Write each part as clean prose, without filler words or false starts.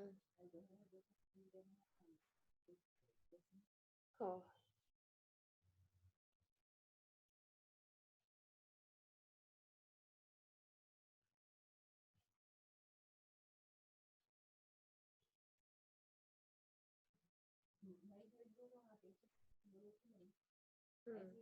Mm. Oh. Mm.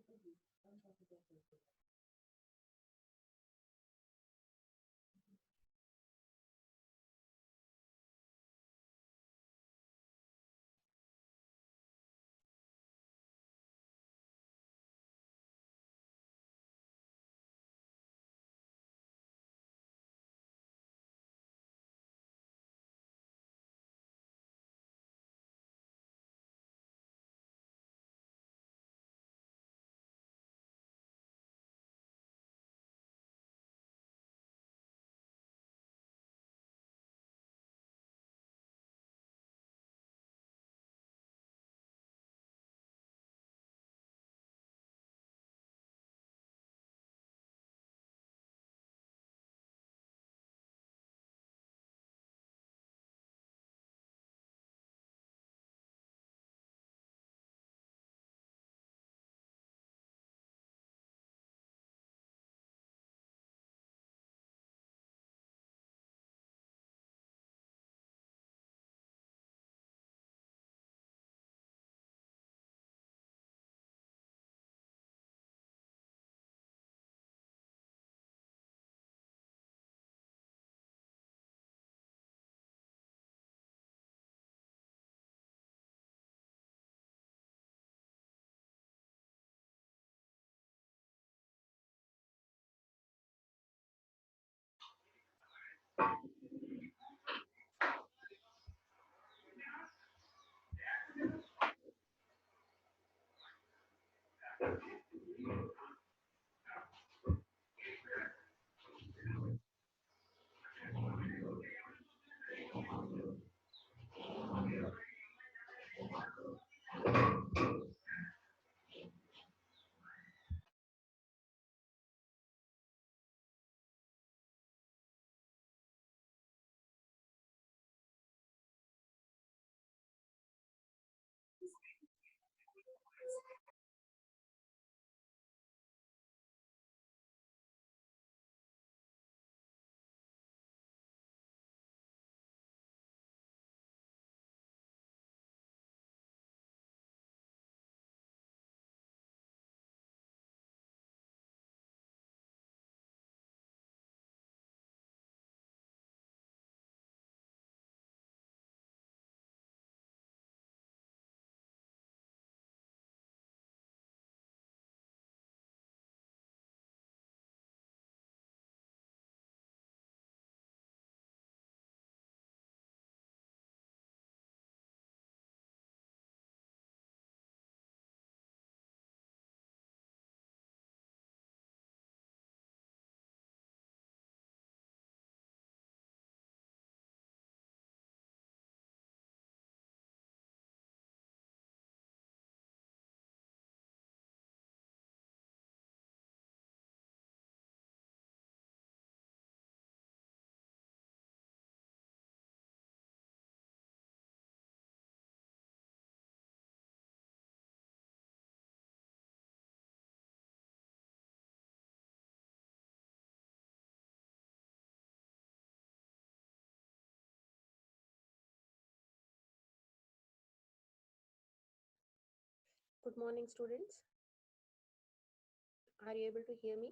Good morning, students. Are you able to hear me?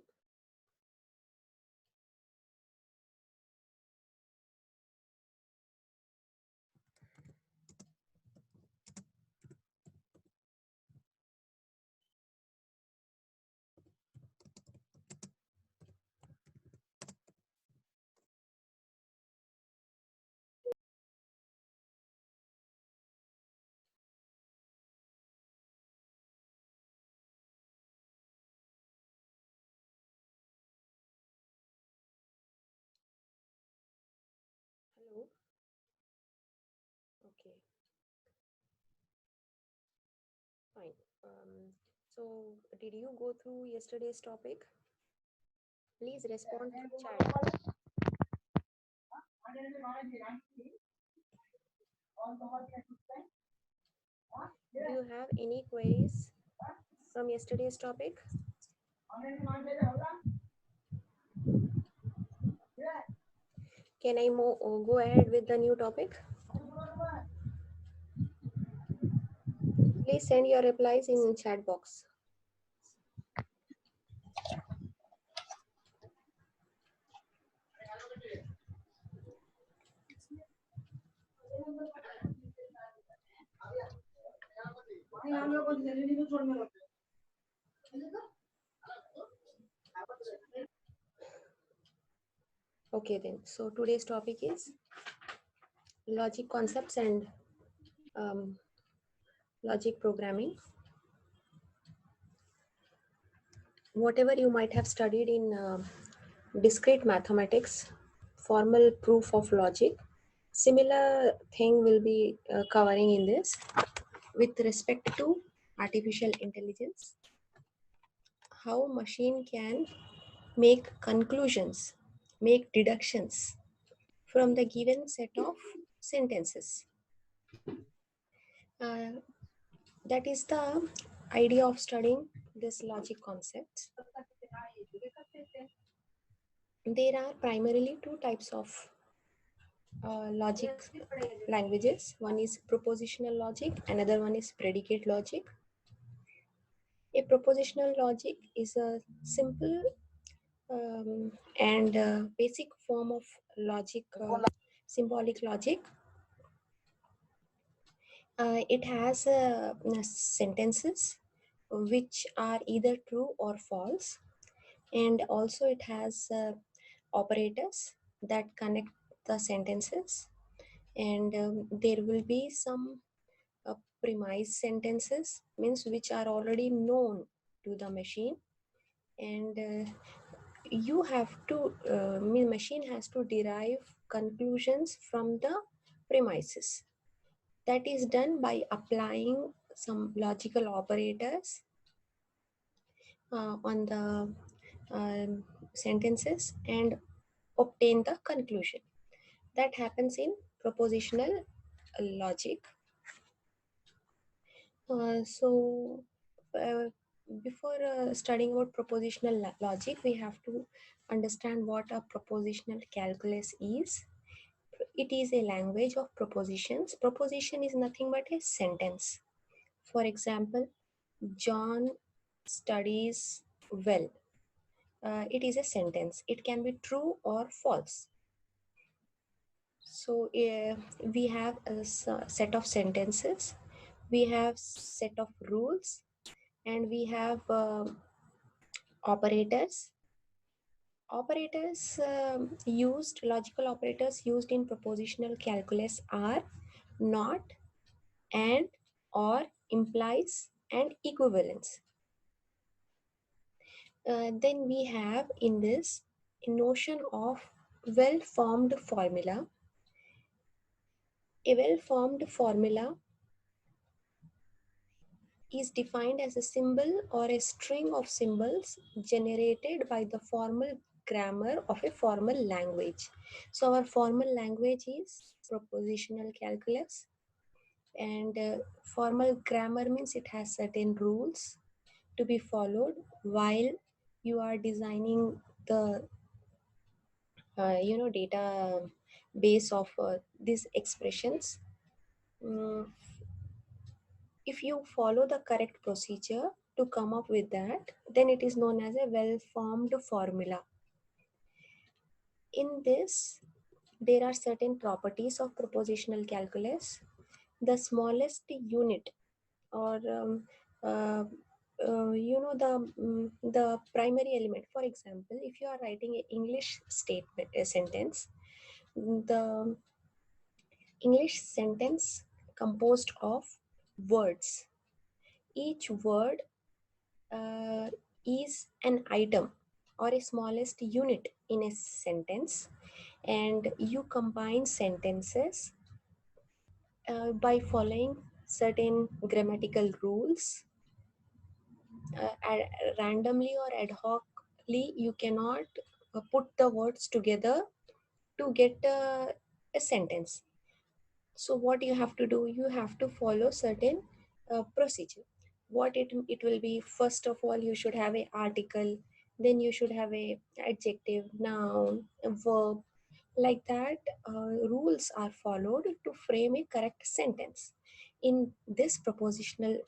Hello. Okay, fine. So did you go through yesterday's topic? Please respond through chat. Do you have any queries from yesterday's topic? Can I go ahead with the new topic? Please send your replies in chat box. Okay then. So today's topic is logic concepts and um, logic programming. Whatever you might have studied in discrete mathematics, formal proof of logic, similar thing will be covering in this with respect to artificial intelligence, how machine can make conclusions, make deductions from the given set of sentences. That is the idea of studying this logic concepts. There are primarily two types of logic languages. One is propositional logic, another one is predicate logic. A propositional logic is a simple and basic form of logic, symbolic logic. It has sentences which are either true or false, and also it has operators that connect the sentences, and there will be some premise sentences, means which are already known to the machine, and you have to machine has to derive conclusions from the premises. That is done by applying some logical operators on the sentences and obtain the conclusion. That happens in propositional logic. So before studying about propositional logic, we have to understand what a propositional calculus is. It is a language of propositions. Proposition is nothing but a sentence. For example, John studies well. It is a sentence. It can be true or false. So we have a set of sentences, we have set of rules, and we have operators. Logical operators used in propositional calculus are not, and, or, implies, and equivalence. Then we have in this a notion of well-formed formula. A well-formed formula is defined as a symbol or a string of symbols generated by the formal grammar of a formal language. So our formal language is propositional calculus, and formal grammar means it has certain rules to be followed while you are designing the data base of these expressions. Mm, if you follow the correct procedure to come up with that, then it is known as a well-formed formula. In this, there are certain properties of propositional calculus. The smallest unit, or the primary element. For example, if you are writing an English statement, a sentence, the English sentence composed of words. Each word is an item or a smallest unit in a sentence, and you combine sentences by following certain grammatical rules. Randomly or ad hocly, you cannot put the words together to get a sentence. So what you have to do, you have to follow certain procedure. What it will be, first of all you should have a article, then you should have a adjective, noun, a verb, like that. Rules are followed to frame a correct sentence. In this propositional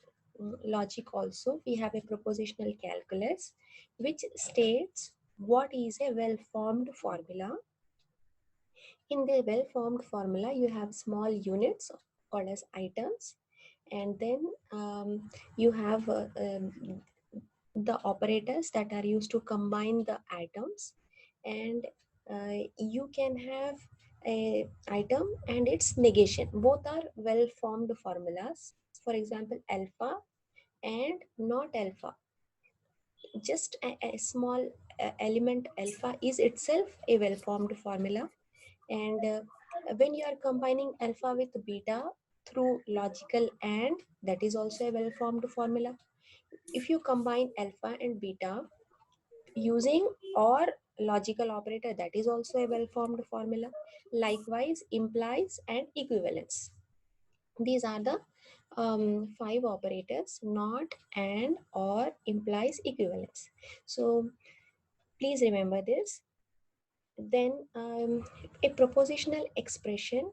logic also, we have a propositional calculus which states what is a well formed formula. In the well formed formula, you have small units called as items, and then you have the operators that are used to combine the items, and you can have a item and its negation. Both are well formed formulas. For example, alpha and not alpha. Just a small element alpha is itself a well formed formula, and when you are combining alpha with beta through logical and, that is also a well formed formula. If you combine alpha and beta using or logical operator, that is also a well formed formula. Likewise, implies and equivalence, these are the five operators: not, and, or, implies, equivalence. So please remember this. Then a propositional expression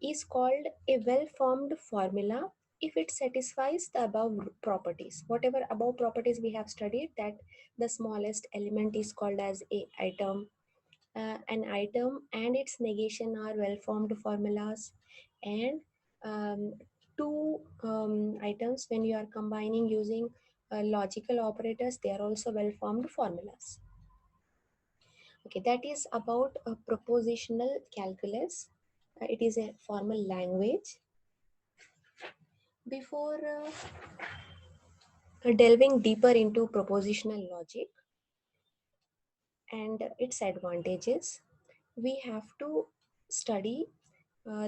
is called a well-formed formula if it satisfies the above properties. Whatever above properties we have studied, that the smallest element is called as a item, an item and its negation are well-formed formulas, and two items, when you are combining using logical operators, they are also well-formed formulas. Okay, that is about a propositional calculus. It is a formal language. Before delving deeper into propositional logic and its advantages, we have to study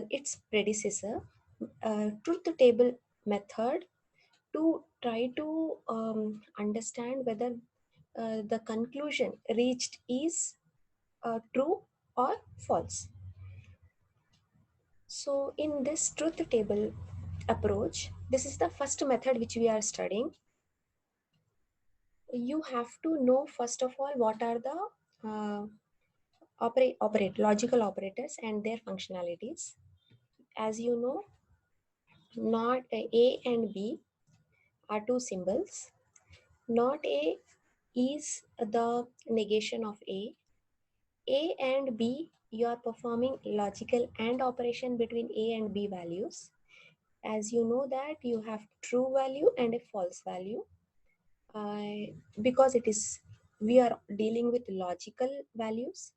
its predecessor, truth table method, to try to understand whether the conclusion reached is true or false. So in this truth table approach, this is the first method which we are studying. You have to know first of all what are the operate logical operators and their functionalities. As you know, not A and B are two symbols. Not A is the negation of A. A and B, you are performing logical AND operation between A and B values. As you know that you have true value and a false value, because it is, we are dealing with logical values,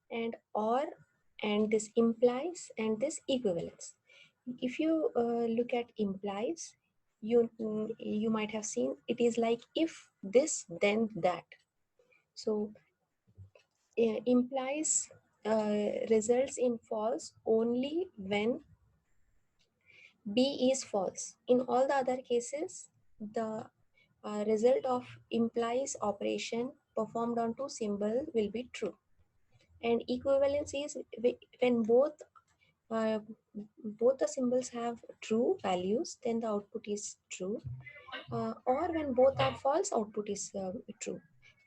and or, and this implies and this equivalence. If you look at implies, you might have seen it is like if this then that. So implies results in false only when B is false. In all the other cases, the result of implies operation performed on two symbol will be true. And equivalence is when uh, both the symbols have true values, then the output is true. Or when both are false, output is true.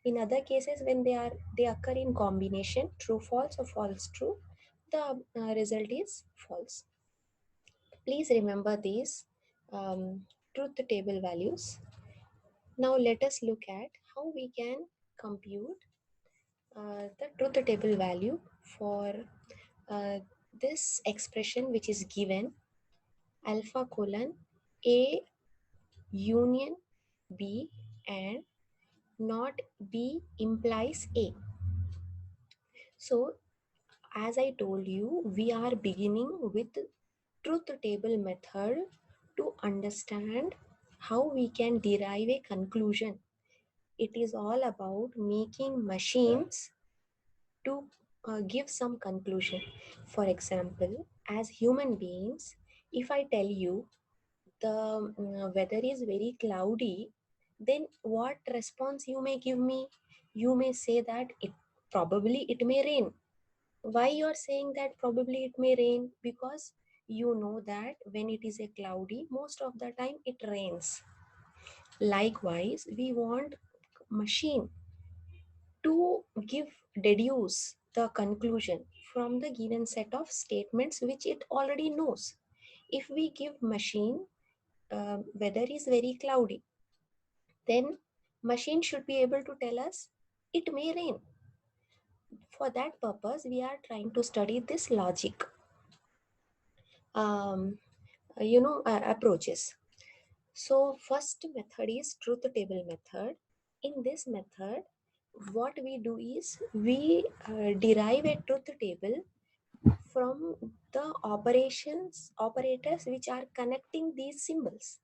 In other cases, when they occur in combination, true false or false true, the result is false. Please remember these truth table values. Now let us look at how we can compute the truth table value for uh, this expression which is given: alpha colon A union B and not B implies A. So as I told you, we are beginning with truth table method to understand how we can derive a conclusion. It is all about making machines to give some conclusion. For example, as human beings, if I tell you the weather is very cloudy, then what response you may give me? You may say that it may rain. Why you are saying that probably it may rain? Because you know that when it is a cloudy, most of the time it rains. Likewise, we want machine to deduce the conclusion from the given set of statements which it already knows. If we give machine weather is very cloudy, then machine should be able to tell us it may rain. For that purpose, we are trying to study this logic, approaches. So first method is truth table method. In this method, what we do is we derive a truth table from the operators which are connecting these symbols.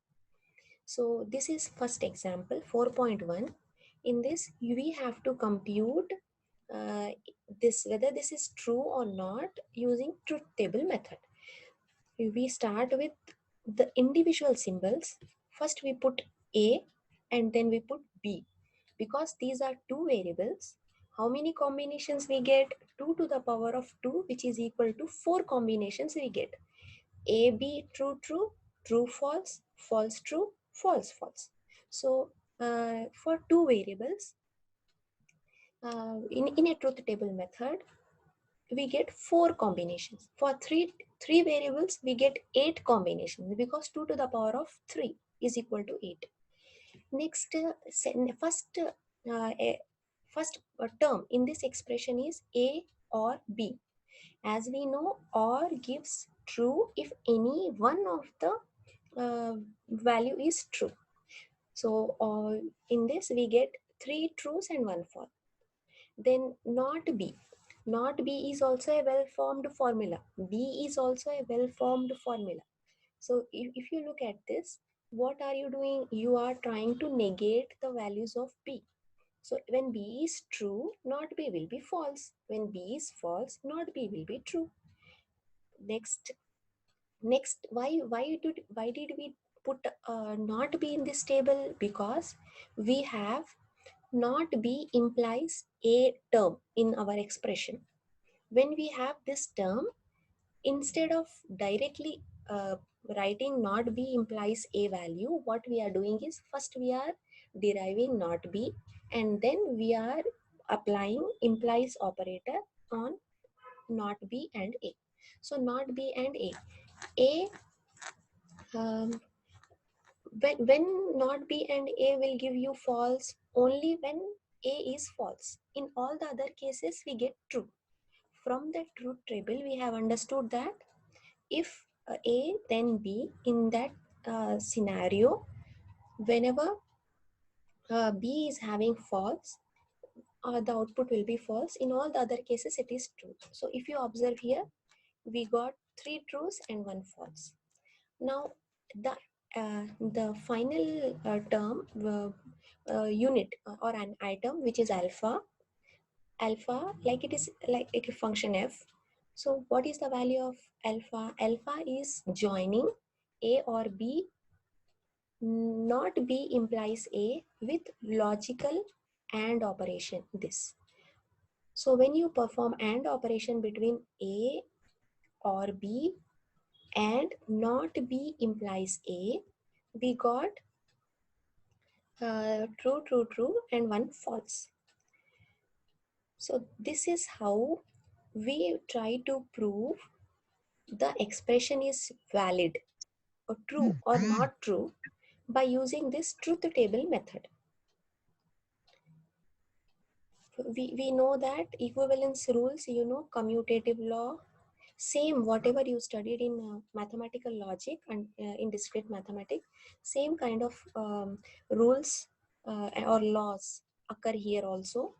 So this is first example 4.1. In this, we have to compute uh, this whether this is true or not using truth table method. We start with the individual symbols. First we put A and then we put B. Because these are two variables, how many combinations we get? 2 to the power of 2, which is equal to 4 combinations we get. A, B, true, true, true, false, false, true, false, false. So for two variables, in a truth table method, we get 4 combinations. For three variables, we get 8 combinations because 2 to the power of 3 is equal to 8. Next, first term in this expression is A or B. As we know, OR gives true if any one of the value is true. So in this we get 3 trues and 1 false. Then not B. Not B is also a well-formed formula. B is also a well-formed formula. So if you look at this, what are you doing? You are trying to negate the values of B. So when B is true, not B will be false. When B is false, not B will be true. Next, why did we put not B in this table? Because we have not B implies a term in our expression. When we have this term, instead of directly writing not B implies a value, what we are doing is first we are deriving not B and then we are applying implies operator on not B and A. So not B and A, um, when not B and A will give you false only when A is false. In all the other cases, we get true. From the truth table, we have understood that if A then B, in that scenario, whenever B is having false, the output will be false. In all the other cases, it is true. So if you observe here, we got 3 trues and 1 false. Now the final term unit or an item which is alpha, like it is like a function f. So what is the value of alpha? Alpha is joining A or B. Not B implies A with logical AND operation. This. So when you perform AND operation between A or B and not B implies A, we got true, true, true, and 1 false. So this is how we try to prove the expression is valid or true or not true by using this truth table method. We know that equivalence rules, commutative law, same whatever you studied in mathematical logic and in discrete mathematics, same kind of rules or laws occur here also.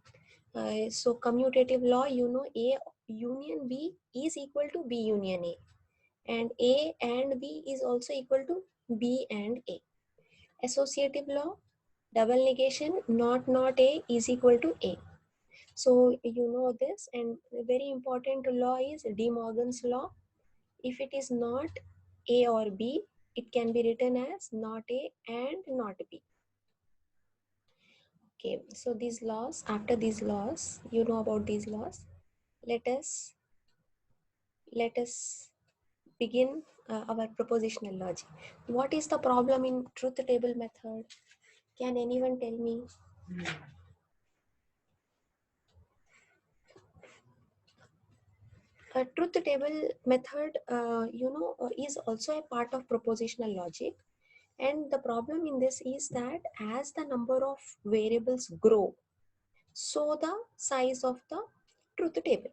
So commutative law, A union B is equal to B union A, and A and B is also equal to B and A. Associative law, double negation, not A is equal to A. So you know this, and a very important law is De Morgan's law. If it is not A or B, it can be written as not A and not B. Okay, so these laws, after these laws, you know about these laws. Let us begin our propositional logic. What is the problem in truth table method? Can anyone tell me? A truth table method, is also a part of propositional logic. And the problem in this is that as the number of variables grow, so the size of the truth table.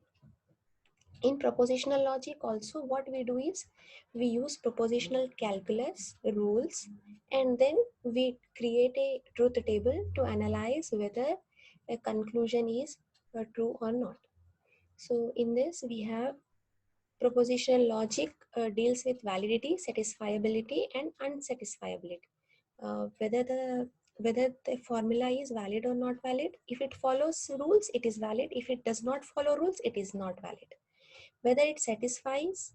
In propositional logic also, what we do is we use propositional calculus rules, and then we create a truth table to analyze whether a conclusion is true or not. So in this we have propositional logic deals with validity, satisfiability, and unsatisfiability. Whether the formula is valid or not valid. If it follows rules, it is valid. If it does not follow rules, it is not valid. Whether it satisfies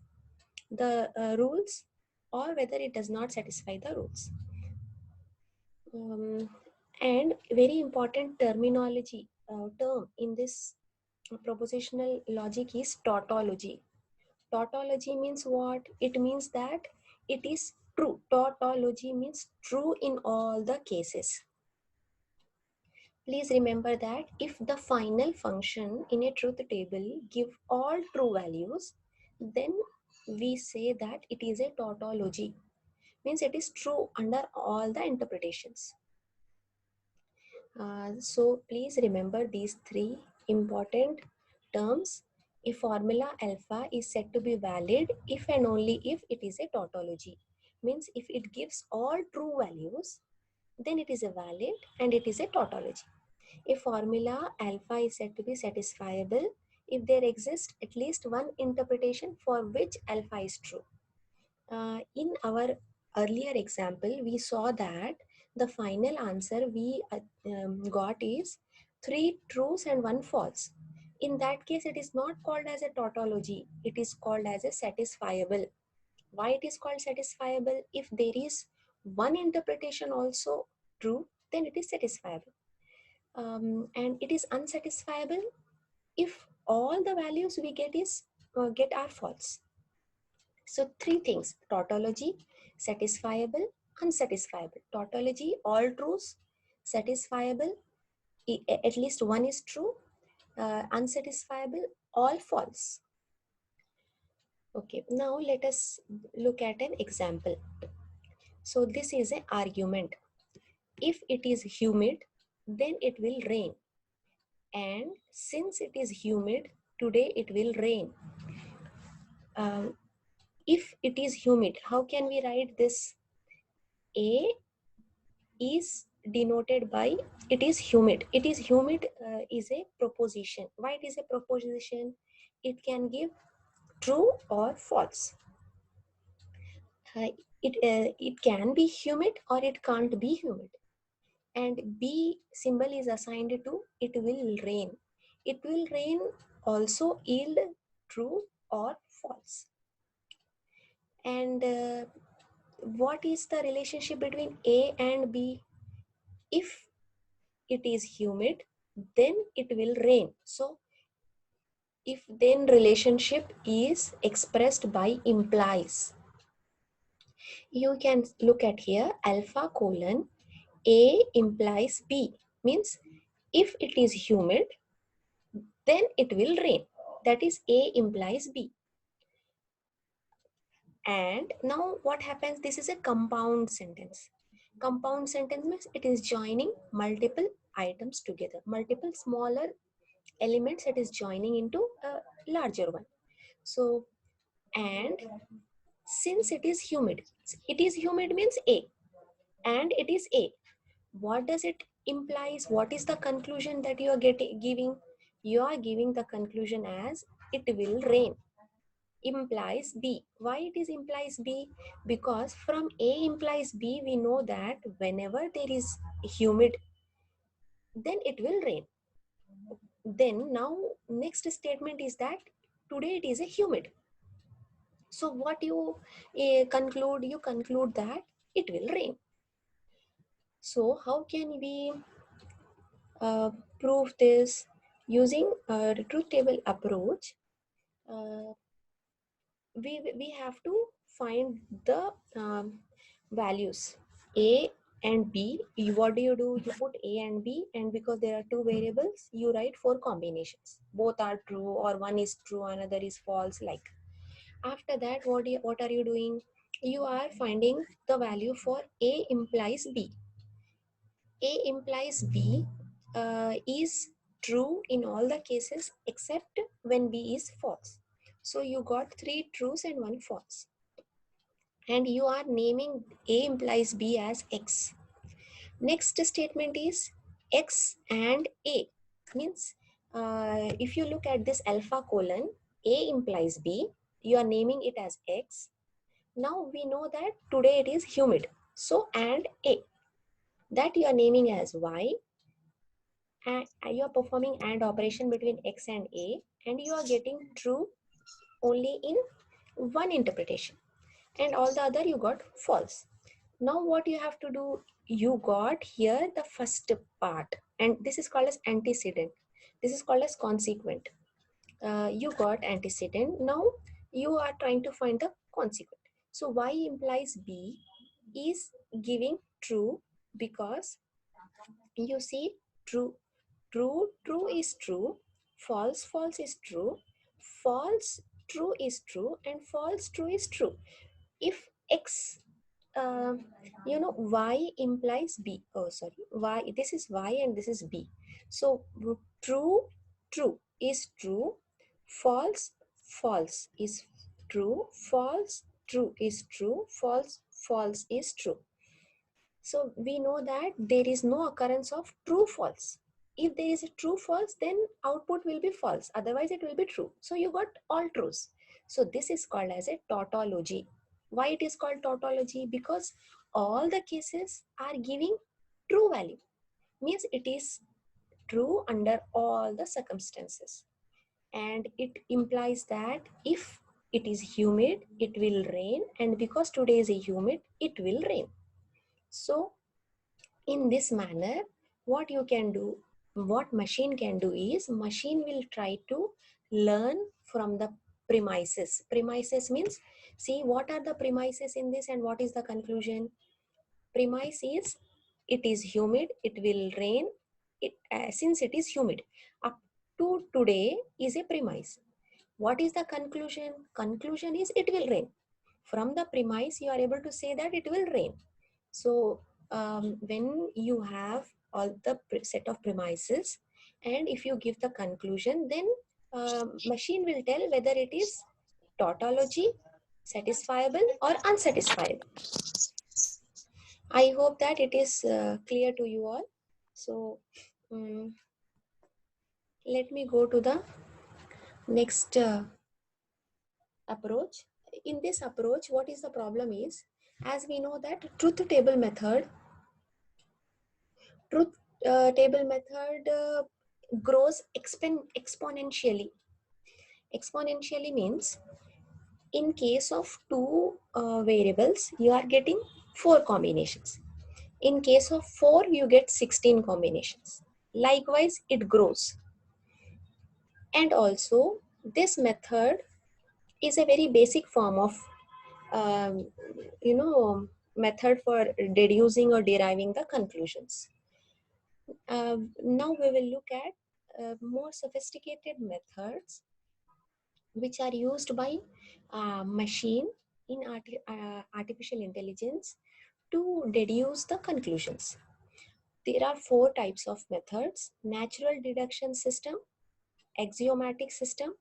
the rules or whether it does not satisfy the rules. And very important terminology term in this propositional logic is tautology. Tautology means what? It means that it is true. Tautology means true in all the cases. Please remember that if the final function in a truth table give all true values, then we say that it is a tautology. Means it is true under all the interpretations. So please remember these three important terms. A formula alpha is said to be valid if and only if it is a tautology. Means if it gives all true values, then it is a valid and it is a tautology. A formula alpha is said to be satisfiable if there exists at least one interpretation for which alpha is true. In our earlier example, we saw that the final answer we got is 3 trues and 1 false. In that case, it is not called as a tautology. It is called as a satisfiable. Why it is called satisfiable? If there is one interpretation also true, then it is satisfiable. And it is unsatisfiable if all the values we get are false. So three things: tautology, satisfiable, unsatisfiable. Tautology, all truths; satisfiable, at least one is true; unsatisfiable, all false. Okay, now let us look at an example. So this is an argument. If it is humid, then it will rain. And since it is humid, today it will rain. If it is humid, how can we write this? A is denoted by it is humid. It is humid is a proposition. Why it is a proposition? It can give true or false. It can be humid or it can't be humid. And B symbol is assigned to it will rain. It will rain also yield true or false. And what is the relationship between A and B? If it is humid, then it will rain. So if then relationship is expressed by implies. You can look at here alpha colon A implies B, means if it is humid, then it will rain. That is A implies B. And now what happens? This is a compound sentence. Compound sentence means it is joining multiple items together, multiple smaller elements that is joining into a larger one. So, and since it is humid means A, and it is A. What does it implies? What is the conclusion that you are giving? You are giving the conclusion as it will rain. Implies B. Why it is implies B? Because from A implies B, we know that whenever there is humid, then it will rain. Then now next statement is that today it is a humid. So what you conclude? You conclude that it will rain. So how can we prove this? Using a truth table approach, we have to find the values a and b. What do? You put a and b, and because there are two variables, you write four combinations. Both are true, or one is true, another is false. Like after that, what are you doing? You are finding the value for a implies b. A implies b is true in all the cases except when b is false. So you got three trues and one false, and you are naming a implies b as x. Next statement is x and a. Means if you look at this alpha colon, a implies b, you are naming it as x. Now we know that today it is humid, so and a, that you are naming as y, and you are performing AND operation between x and a, and you are getting true only in one interpretation, and all the other you got false. Now what you have to do, you got here the first part, and this is called as antecedent, this is called as consequent. You got antecedent, now you are trying to find the consequent. So y implies b is giving true, because you see true, true is true, false is true, false true is true, and false true is true. If x, uh, y implies b, oh sorry, y, this is y and this is b. So true is true, false is true, false true is true, false is true. So we know that there is no occurrence of true false. If there is a true false, then output will be false. Otherwise, it will be true. So you got all truths. So this is called as a tautology. Why it is called tautology? Because all the cases are giving true value. Means it is true under all the circumstances. And it implies that if it is humid, it will rain. And because today is a humid, it will rain. So in this manner, what you can do, what machine can do is, machine will try to learn from the premises. Premises means, see what are the premises in this and what is the conclusion. Premise is, it is humid, it will rain. Since it is humid, up to today is a premise. What is the conclusion? Conclusion is it will rain. From the premise, you are able to say that it will rain. So when you have all the set of premises, and if you give the conclusion, then machine will tell whether it is tautology, satisfiable or unsatisfiable. I hope that it is clear to you all. So let me go to the next approach. In this approach, what is the problem is, as we know that truth table method grows exponentially. Exponentially means, in case of two variables, you are getting 4 combinations. In case of 4, you get 16 combinations. Likewise, it grows. And also, this method is a very basic form of, um, method for deducing or deriving the conclusions. Now we will look at more sophisticated methods which are used by machine in artificial intelligence to deduce the conclusions. There are 4 types of methods: natural deduction system, axiomatic system,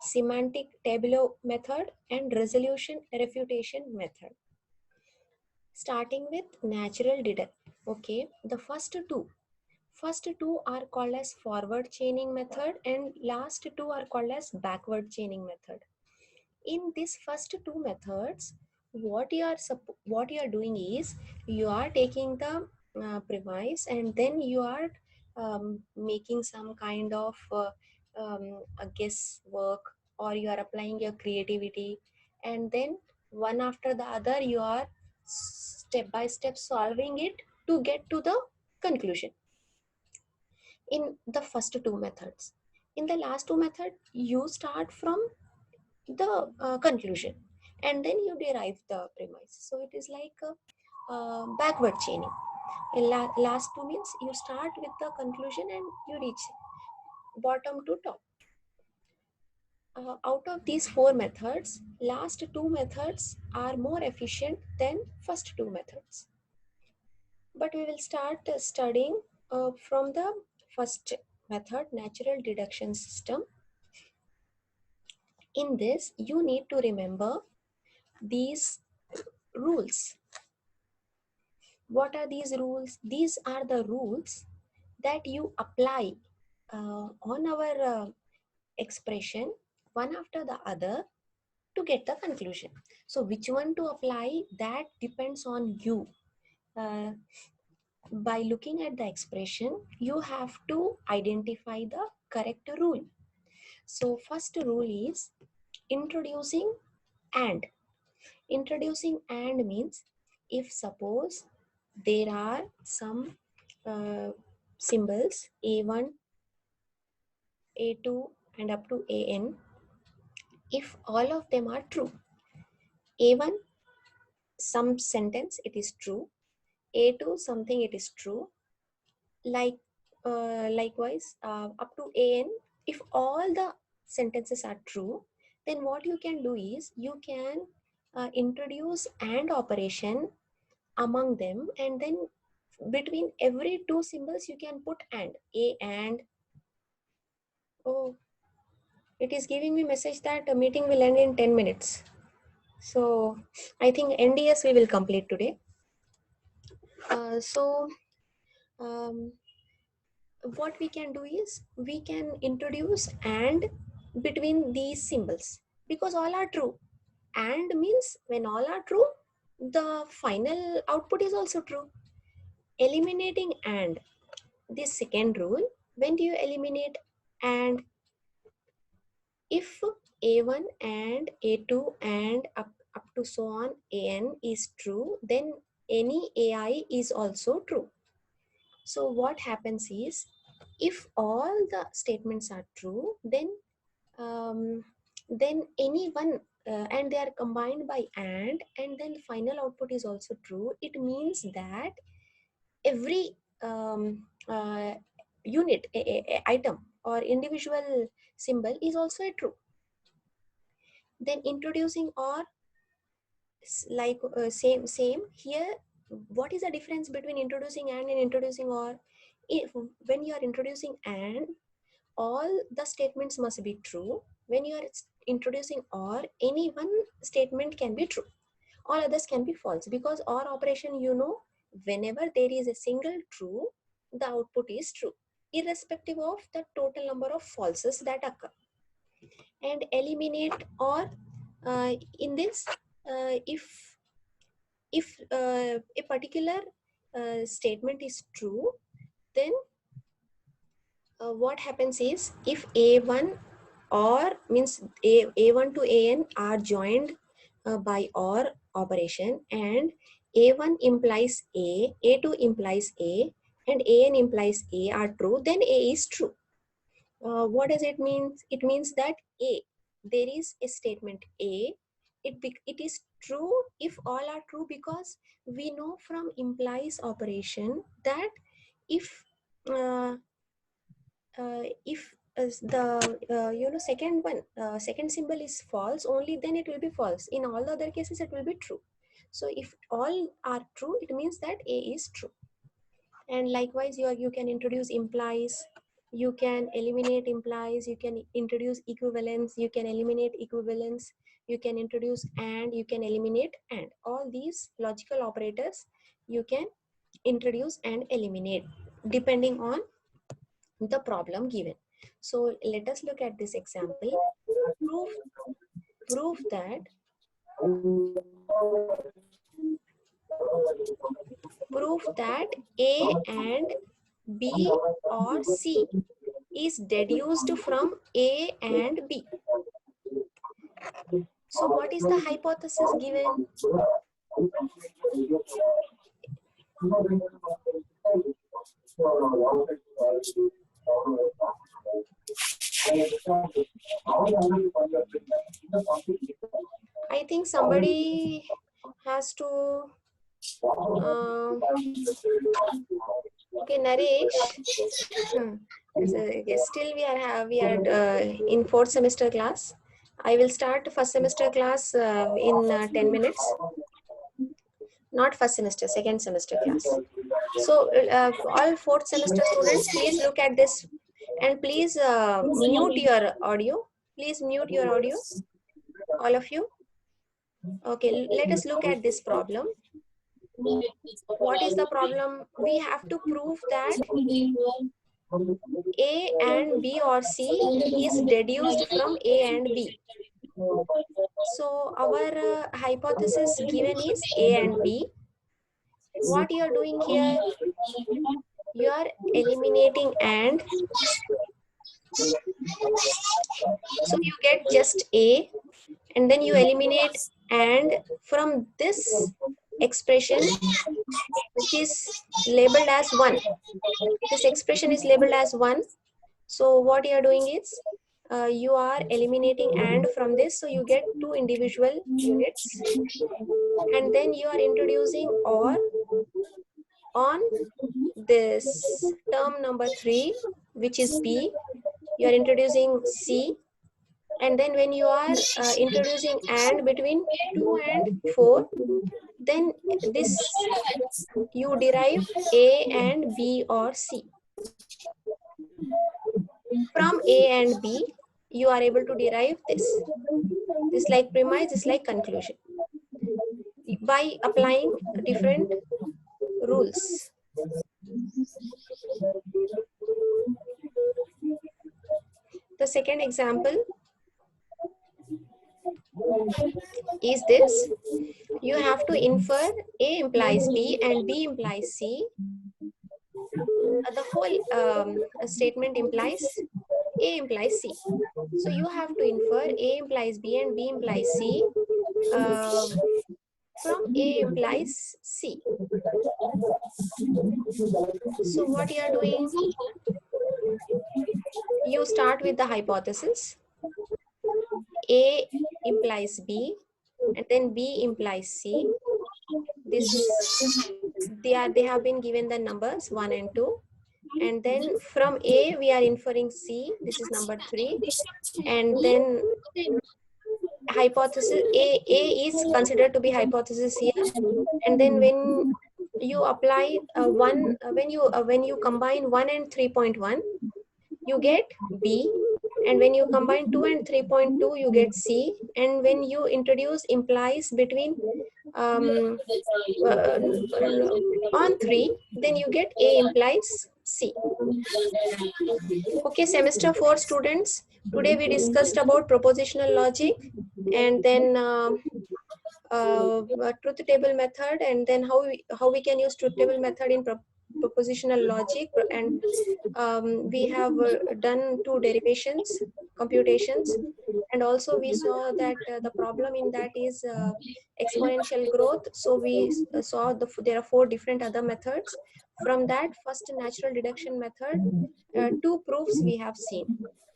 semantic tableau method, and resolution refutation method. Starting with natural deduction. Okay, the first two are called as forward chaining method, and last two are called as backward chaining method. In these first two methods, what you are doing is, you are taking the premise, and then you are making some kind of a guesswork, or you are applying your creativity, and then one after the other you are step by step solving it to get to the conclusion in the first two methods. In the last two methods, you start from the conclusion, and then you derive the premise. So it is like backward chaining. Last two means you start with the conclusion and you reach bottom to top. Out of these four methods, last two methods are more efficient than first two methods. But we will start studying from the first method, natural deduction system. In this, you need to remember these rules. What are these rules? These are the rules that you apply on our expression one after the other to get the conclusion. So which one to apply, that depends on you. By looking at the expression, you have to identify the correct rule. So first rule is introducing and. Introducing and means if suppose there are some symbols A1, A2 and up to AN, if all of them are true, A1 some sentence it is true, A2 something it is true, likewise up to AN, if all the sentences are true, then what you can do is you can introduce AND operation among them, and then between every two symbols you can put AND. A and. Oh, it is giving me message that a meeting will end in 10 minutes. So I think NDS we will complete today. Um, what we can do is we can introduce AND between these symbols because all are true. AND means when all are true, the final output is also true. Eliminating AND. This second rule, when do you eliminate AND? If A1 and A2 and up to so on AN is true, then any AI is also true. So what happens is, if all the statements are true, then any one and they are combined by and then final output is also true, it means that every unit item or individual symbol is also a true. Then introducing or, like same here. What is the difference between introducing and introducing or? If when you are introducing and, all the statements must be true. When you are introducing or, any one statement can be true, all others can be false, because or operation, whenever there is a single true, the output is true irrespective of the total number of falses that occur. And eliminate or, in this, if a particular statement is true, then what happens is, if A1 or means A1 to AN are joined by OR operation, and A1 implies A, A2 implies A, and AN implies A are true, then A is true. What does it mean? It means that A, there is a statement A, it is true if all are true, because we know from implies operation that if the second symbol is false, only then it will be false. In all the other cases it will be true. So if all are true, it means that A is true. And likewise, you can introduce implies, you can eliminate implies, you can introduce equivalence, you can eliminate equivalence, you can introduce and, you can eliminate and. All these logical operators you can introduce and eliminate depending on the problem given. So let us look at this example. Prove that A and B or C is deduced from A and B. So what is the hypothesis given? somebody has to. Okay, Naresh. Yes, still we are in fourth semester class. I will start first semester class in 10 minutes. Not first semester, second semester class. So all fourth semester students, please look at this and please mute your audio. Please mute your audio, all of you. Okay, let us look at this problem. What is the problem? We have to prove that A and B or C is deduced from A and B. So our hypothesis given is A and B. What you are doing here? You are eliminating and. So you get just A, and then you eliminate and from this expression, which is labeled as 1. This expression is labeled as 1. So what you are doing is you are eliminating and from this, so you get 2 individual units, and then you are introducing or on this term number 3, which is B. You are introducing C, and then when you are introducing and between 2 and 4, then this you derive A and B or C. From A and B, you are able to derive this. This like premise, this like conclusion, by applying different rules. The second example is this. You have to infer A implies B and B implies C. The whole statement implies A implies C. So you have to infer A implies B and B implies C from A implies C. So what you are doing? You start with the hypothesis. A implies B, and then B implies C. They have been given the numbers 1 and 2, and then from A we are inferring C. This is number 3, and then hypothesis A is considered to be hypothesis here, and then when you apply when you combine 1 and 3.1, you get B, and when you combine 2 and 3.2, you get C, and when you introduce implies between on 3, then you get A implies C. Okay, semester 4 students, today we discussed about propositional logic, and then truth table method, and then how we can use truth table method in propositional logic, and we have done 2 derivations, computations, and also we saw that the problem in that is exponential growth. So we saw there are 4 different other methods. From that, first natural deduction method, 2 proofs we have seen.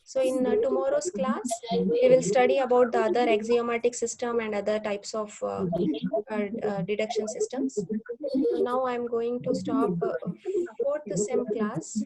So in tomorrow's class, we will study about the other axiomatic system and other types of deduction systems. So now I'm going to stop fourth sem class.